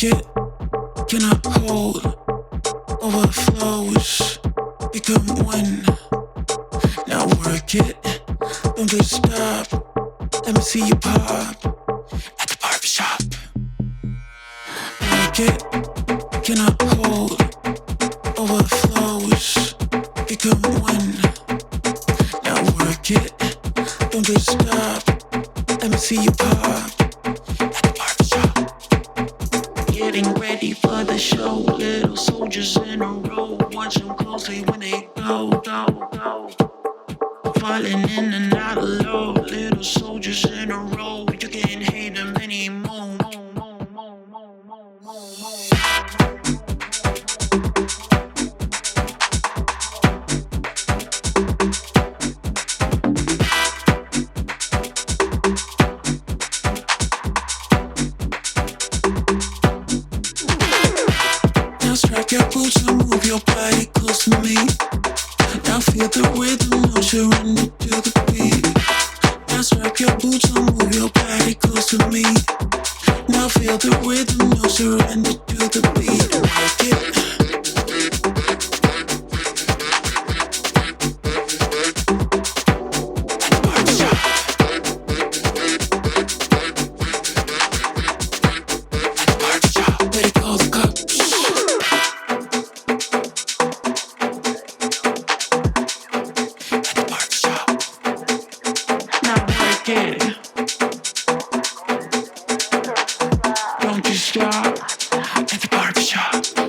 it, cannot hold, overflows, become one. Now work it, don't just stop. Let me see you pop at the barbershop. Work it, cannot hold, overflows, become one. Now work it, don't just stop. Let me see you pop at the barbershop. Getting ready for the show, little soldiers in a row. Watch them closely when they go. Falling in and out of love, little soldiers in a row. You can't hate them anymore. Now strike your boots and move your body close to me. Now feel the rhythm, no surrender to the beat. Now strike your boots and move your body close to me. Now feel the rhythm, no surrender to the beat. Work it.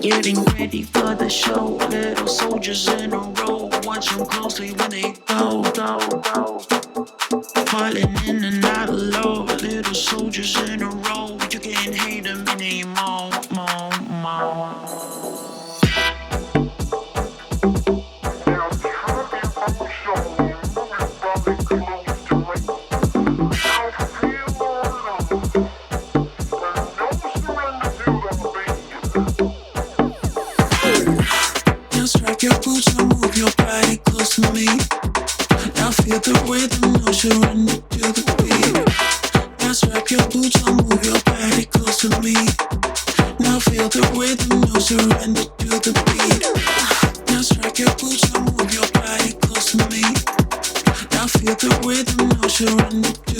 Getting ready for the show, little soldiers in a row. Watch them closely when they go. Falling in and out of love, little soldiers in a row. You can't hate them anymore. Strike your boots and move your body close to me. Now feel the rhythm, no surrender to the beat. Now strike your boots and move your body close to me. Now feel the rhythm, no surrender to the beat. Now strike your boots and move your body close to me. Now feel the rhythm, no surrender to